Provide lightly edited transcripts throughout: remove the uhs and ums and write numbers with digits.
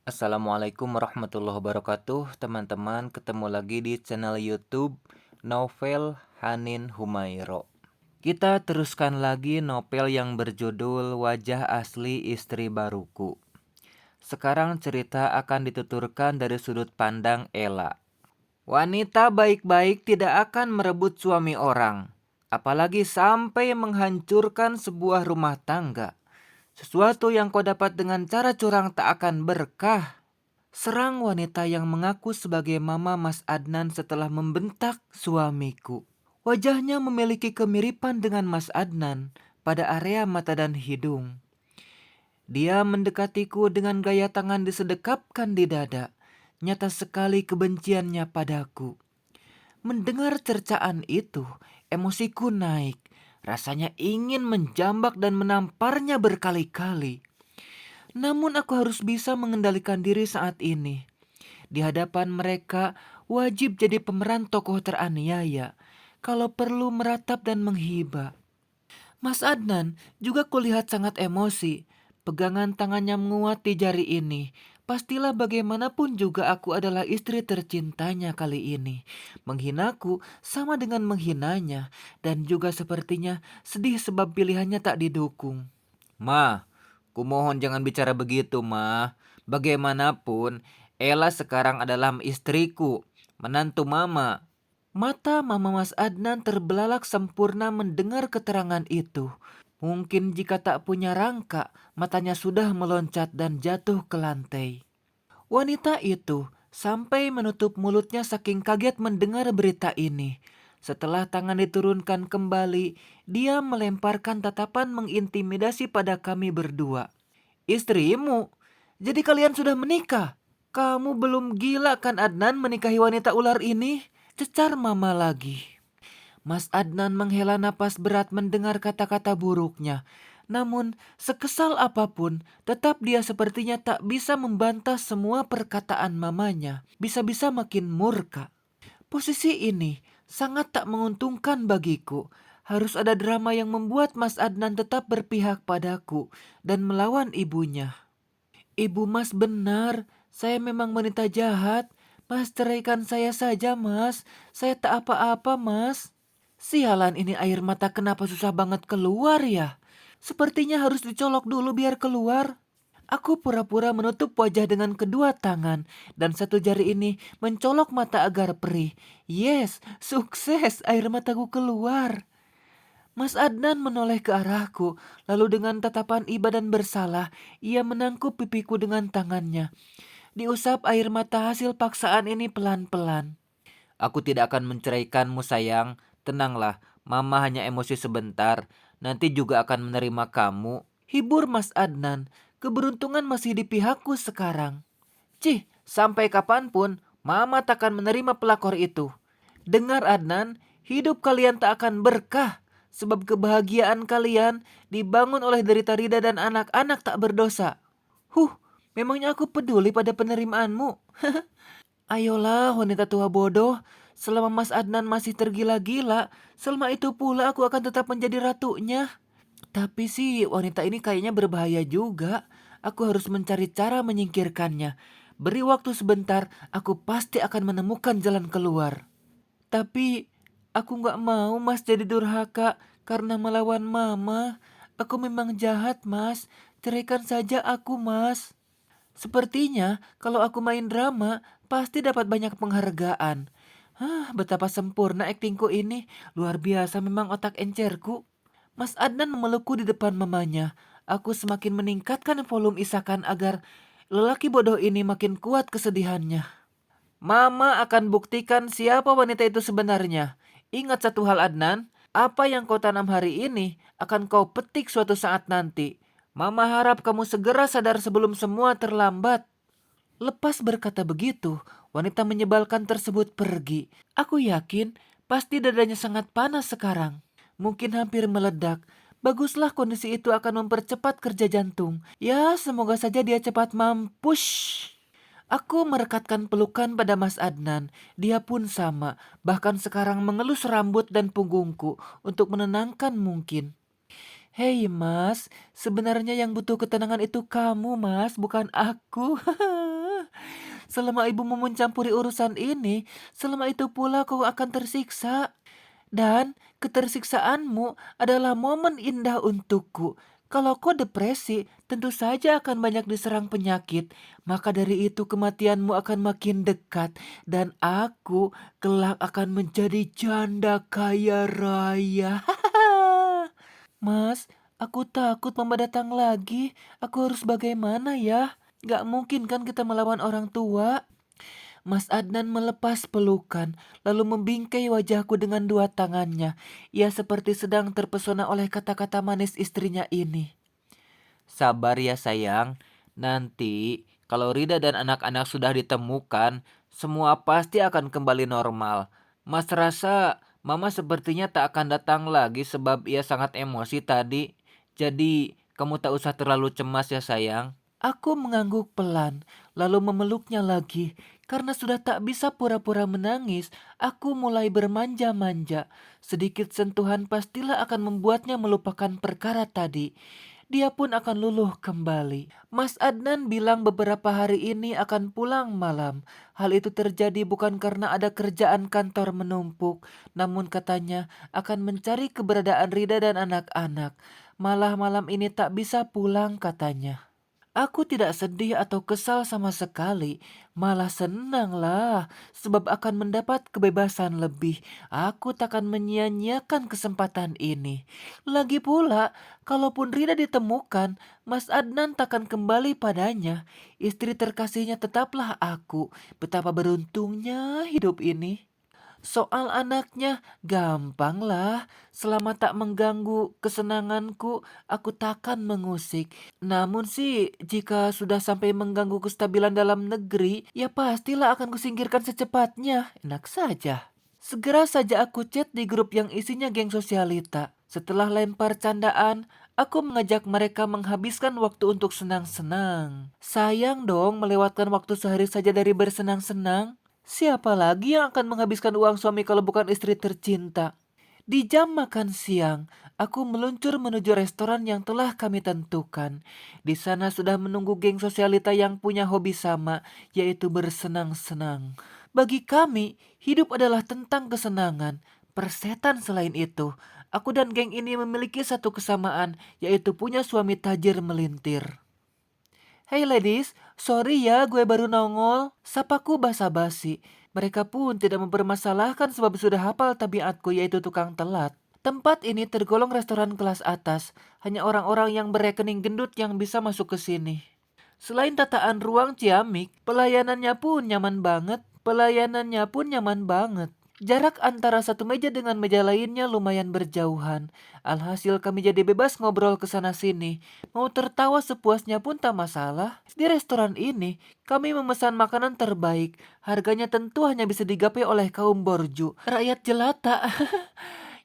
Assalamualaikum warahmatullahi wabarakatuh. Teman-teman, ketemu lagi di channel YouTube Novel Hanin Humairo. Kita teruskan lagi novel yang berjudul Wajah Asli Istri Baruku. Sekarang cerita akan dituturkan dari sudut pandang Ella. Wanita baik-baik tidak akan merebut suami orang, apalagi sampai menghancurkan sebuah rumah tangga. Sesuatu yang kau dapat dengan cara curang tak akan berkah. Serang wanita yang mengaku sebagai mama Mas Adnan setelah membentak suamiku. Wajahnya memiliki kemiripan dengan Mas Adnan pada area mata dan hidung. Dia mendekatiku dengan gaya tangan disedekapkan di dada. Nyata sekali kebenciannya padaku. Mendengar cercaan itu, emosiku naik. Rasanya ingin menjambak dan menamparnya berkali-kali. Namun aku harus bisa mengendalikan diri saat ini. Di hadapan mereka, wajib jadi pemeran tokoh teraniaya. Kalau perlu meratap dan menghibah. Mas Adnan juga kulihat sangat emosi. Pegangan tangannya menguat di jari ini. Pastilah bagaimanapun juga aku adalah istri tercintanya kali ini. Menghinaku sama dengan menghinanya. Dan juga sepertinya sedih sebab pilihannya tak didukung. Ma, kumohon jangan bicara begitu, Ma. Bagaimanapun, Ella sekarang adalah istriku, menantu Mama. Mata Mama Mas Adnan terbelalak sempurna mendengar keterangan itu. Mungkin jika tak punya rangka, matanya sudah meloncat dan jatuh ke lantai. Wanita itu sampai menutup mulutnya saking kaget mendengar berita ini. Setelah tangan diturunkan kembali, dia melemparkan tatapan mengintimidasi pada kami berdua. Istrimu? Jadi kalian sudah menikah? Kamu belum gila kan Adnan menikahi wanita ular ini? Cecar Mama lagi. Mas Adnan menghela napas berat mendengar kata-kata buruknya. Namun, sekesal apapun, tetap dia sepertinya tak bisa membantah semua perkataan mamanya. Bisa-bisa makin murka. Posisi ini sangat tak menguntungkan bagiku. Harus ada drama yang membuat Mas Adnan tetap berpihak padaku dan melawan ibunya. Ibu Mas benar, saya memang wanita jahat. Mas ceraikan saya saja Mas, saya tak apa-apa Mas. Sialan ini air mata kenapa susah banget keluar ya? Sepertinya harus dicolok dulu biar keluar. Aku pura-pura menutup wajah dengan kedua tangan dan satu jari ini mencolok mata agar perih. Yes, sukses air mataku keluar. Mas Adnan menoleh ke arahku, lalu dengan tatapan iba dan bersalah, ia menangkup pipiku dengan tangannya. Diusap air mata hasil paksaan ini pelan-pelan. Aku tidak akan menceraikanmu sayang, tenanglah, Mama hanya emosi sebentar, nanti juga akan menerima kamu. Hibur Mas Adnan, keberuntungan masih di pihakku sekarang. Cih, sampai kapanpun, Mama takkan menerima pelakor itu. Dengar Adnan, hidup kalian tak akan berkah. Sebab kebahagiaan kalian dibangun oleh derita Rida dan anak-anak tak berdosa. Memangnya aku peduli pada penerimaanmu? Ayolah wanita tua bodoh, selama Mas Adnan masih tergila-gila, selama itu pula aku akan tetap menjadi ratunya. Tapi sih wanita ini kayaknya berbahaya juga. Aku harus mencari cara menyingkirkannya. Beri waktu sebentar, aku pasti akan menemukan jalan keluar. Tapi aku gak mau Mas jadi durhaka karena melawan Mama. Aku memang jahat Mas, ceraikan saja aku Mas. Sepertinya kalau aku main drama pasti dapat banyak penghargaan. Betapa sempurna aktingku ini. Luar biasa memang otak encerku. Mas Adnan memelukku di depan mamanya. Aku semakin meningkatkan volume isakan agar lelaki bodoh ini makin kuat kesedihannya. Mama akan buktikan siapa wanita itu sebenarnya. Ingat satu hal Adnan, apa yang kau tanam hari ini akan kau petik suatu saat nanti. Mama harap kamu segera sadar sebelum semua terlambat. Lepas berkata begitu, wanita menyebalkan tersebut pergi. Aku yakin pasti dadanya sangat panas sekarang. Mungkin hampir meledak. Baguslah kondisi itu akan mempercepat kerja jantung. Ya, semoga saja dia cepat mampus. Aku merekatkan pelukan pada Mas Adnan. Dia pun sama, bahkan sekarang mengelus rambut dan punggungku untuk menenangkan mungkin. Hei Mas, sebenarnya yang butuh ketenangan itu kamu Mas, bukan aku. Selama ibumu mencampuri urusan ini, selama itu pula kau akan tersiksa. Dan ketersiksaanmu adalah momen indah untukku. Kalau kau depresi, tentu saja akan banyak diserang penyakit. Maka dari itu kematianmu akan makin dekat. Dan aku kelak akan menjadi janda kaya raya. Mas, aku takut Mama datang lagi. Aku harus bagaimana ya? Gak mungkin kan kita melawan orang tua. Mas Adnan melepas pelukan, lalu membingkai wajahku dengan dua tangannya. Ia seperti sedang terpesona oleh kata-kata manis istrinya ini. Sabar ya sayang, nanti kalau Rida dan anak-anak sudah ditemukan, semua pasti akan kembali normal. Mas rasa Mama sepertinya tak akan datang lagi sebab ia sangat emosi tadi. Jadi kamu tak usah terlalu cemas ya sayang. Aku mengangguk pelan, lalu memeluknya lagi. Karena sudah tak bisa pura-pura menangis, aku mulai bermanja-manja. Sedikit sentuhan pastilah akan membuatnya melupakan perkara tadi. Dia pun akan luluh kembali. Mas Adnan bilang beberapa hari ini akan pulang malam. Hal itu terjadi bukan karena ada kerjaan kantor menumpuk, namun katanya akan mencari keberadaan Rida dan anak-anak. Malah malam ini tak bisa pulang katanya. Aku tidak sedih atau kesal sama sekali, malah senanglah sebab akan mendapat kebebasan lebih. Aku takkan menyia-nyiakan kesempatan ini. Lagi pula, kalaupun Rida ditemukan, Mas Adnan takkan kembali padanya. Istri terkasihnya tetaplah aku. Betapa beruntungnya hidup ini. Soal anaknya, gampanglah. Selama tak mengganggu kesenanganku, aku takkan mengusik. Namun sih, jika sudah sampai mengganggu kestabilan dalam negeri, ya pastilah akan kusingkirkan secepatnya. Enak saja. Segera saja aku chat di grup yang isinya geng sosialita. Setelah lempar candaan, aku mengajak mereka menghabiskan waktu untuk senang-senang. Sayang dong melewatkan waktu sehari saja dari bersenang-senang. Siapa lagi yang akan menghabiskan uang suami kalau bukan istri tercinta? Di jam makan siang, aku meluncur menuju restoran yang telah kami tentukan. Di sana sudah menunggu geng sosialita yang punya hobi sama, yaitu bersenang-senang. Bagi kami, hidup adalah tentang kesenangan. Persetan selain itu, aku dan geng ini memiliki satu kesamaan, yaitu punya suami tajir melintir. Hey ladies, sorry ya gue baru nongol. Sapaku basa-basi. Mereka pun tidak mempermasalahkan sebab sudah hafal tabiatku yaitu tukang telat. Tempat ini tergolong restoran kelas atas. Hanya orang-orang yang berekening gendut yang bisa masuk ke sini. Selain tataan ruang ciamik, pelayanannya pun nyaman banget. Jarak antara satu meja dengan meja lainnya lumayan berjauhan. Alhasil kami jadi bebas ngobrol ke sana sini. Mau tertawa sepuasnya pun tak masalah. Di restoran ini, kami memesan makanan terbaik. Harganya tentu hanya bisa digapai oleh kaum borju. Rakyat jelata,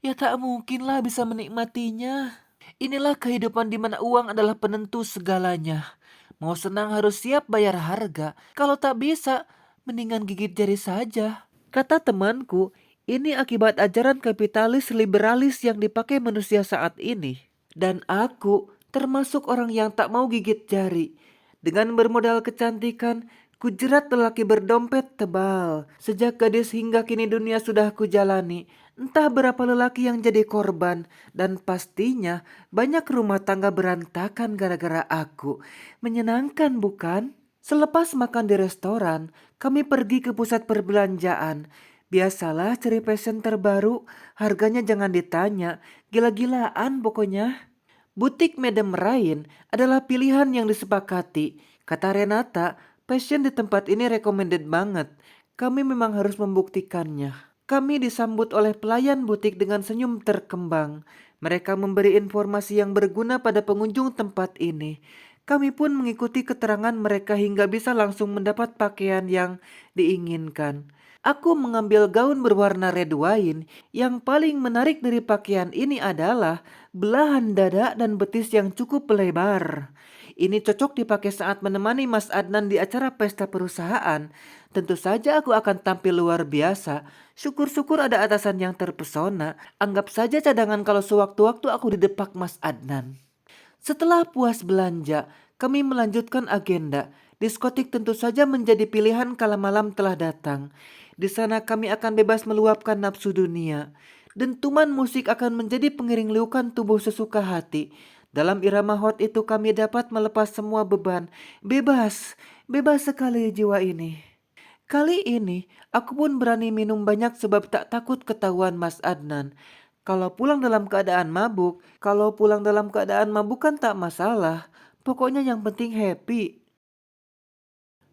ya tak mungkinlah bisa menikmatinya. Inilah kehidupan di mana uang adalah penentu segalanya. Mau senang harus siap bayar harga. Kalau tak bisa, mendingan gigit jari saja. Kata temanku, ini akibat ajaran kapitalis liberalis yang dipakai manusia saat ini. Dan aku termasuk orang yang tak mau gigit jari. Dengan bermodal kecantikan, kujerat lelaki berdompet tebal. Sejak gadis hingga kini dunia sudah kujalani. Entah berapa lelaki yang jadi korban. Dan pastinya banyak rumah tangga berantakan gara-gara aku. Menyenangkan bukan? Selepas makan di restoran, kami pergi ke pusat perbelanjaan. Biasalah cari fashion terbaru, harganya jangan ditanya, gila-gilaan pokoknya. Butik Madam Rain adalah pilihan yang disepakati. Kata Renata, fashion di tempat ini recommended banget. Kami memang harus membuktikannya. Kami disambut oleh pelayan butik dengan senyum terkembang. Mereka memberi informasi yang berguna pada pengunjung tempat ini. Kami pun mengikuti keterangan mereka hingga bisa langsung mendapat pakaian yang diinginkan. Aku mengambil gaun berwarna red wine. Yang paling menarik dari pakaian ini adalah belahan dada dan betis yang cukup lebar. Ini cocok dipakai saat menemani Mas Adnan di acara pesta perusahaan. Tentu saja aku akan tampil luar biasa. Syukur-syukur ada atasan yang terpesona. Anggap saja cadangan kalau sewaktu-waktu aku didepak Mas Adnan. Setelah puas belanja, kami melanjutkan agenda. Diskotik tentu saja menjadi pilihan kala malam telah datang. Di sana kami akan bebas meluapkan nafsu dunia. Dentuman musik akan menjadi pengiring liukan tubuh sesuka hati. Dalam irama hot itu kami dapat melepas semua beban. Bebas, bebas sekali jiwa ini. Kali ini aku pun berani minum banyak sebab tak takut ketahuan Mas Adnan. Kalau pulang dalam keadaan mabuk kan tak masalah. Pokoknya yang penting happy.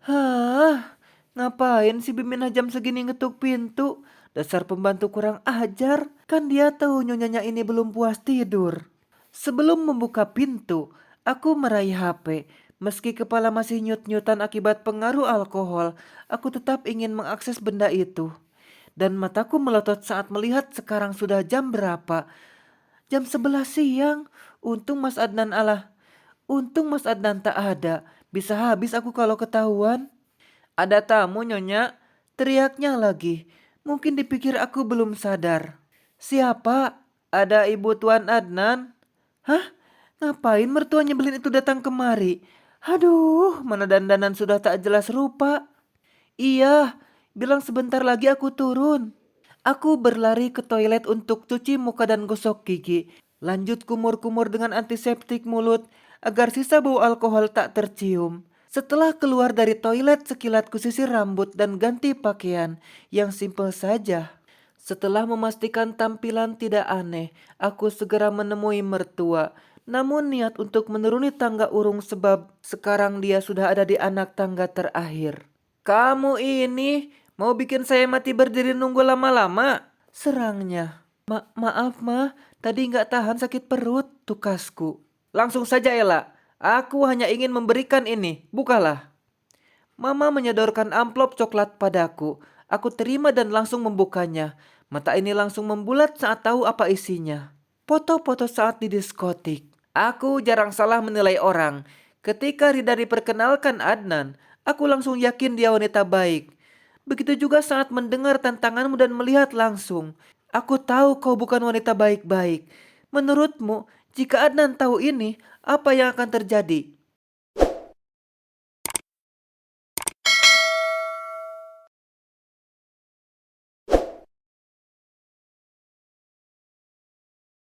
Hah, ngapain si Bimina jam segini ngetuk pintu? Dasar pembantu kurang ajar. Kan dia tahu nyonyanya ini belum puas tidur. Sebelum membuka pintu, aku meraih HP. Meski kepala masih nyut-nyutan akibat pengaruh alkohol, aku tetap ingin mengakses benda itu. Dan mataku melotot saat melihat sekarang sudah jam berapa. Jam 11 siang. Untung Mas Adnan tak ada. Bisa habis aku kalau ketahuan. Ada tamu nyonya. Teriaknya lagi. Mungkin dipikir aku belum sadar. Siapa? Ada ibu Tuan Adnan. Hah? Ngapain mertua nyebelin itu datang kemari? Aduh, mana dandanan sudah tak jelas rupa. Iya, bilang sebentar lagi aku turun. Aku berlari ke toilet untuk cuci muka dan gosok gigi. Lanjut kumur-kumur dengan antiseptik mulut agar sisa bau alkohol tak tercium. Setelah keluar dari toilet, sekilat kusisir rambut dan ganti pakaian yang simpel saja. Setelah memastikan tampilan tidak aneh, aku segera menemui mertua. Namun niat untuk menuruni tangga urung sebab sekarang dia sudah ada di anak tangga terakhir. Kamu ini mau bikin saya mati berdiri nunggu lama-lama? Serangnya. Maaf ma, tadi nggak tahan sakit perut, tukasku. Langsung saja Ella, aku hanya ingin memberikan ini, bukalah. Mama menyodorkan amplop coklat padaku. Aku terima dan langsung membukanya. Mata ini langsung membulat saat tahu apa isinya. Foto-foto saat di diskotik. Aku jarang salah menilai orang. Ketika Rida diperkenalkan Adnan, aku langsung yakin dia wanita baik. Begitu juga saat mendengar tantanganmu dan melihat langsung. Aku tahu kau bukan wanita baik-baik. Menurutmu, jika Adnan tahu ini, apa yang akan terjadi?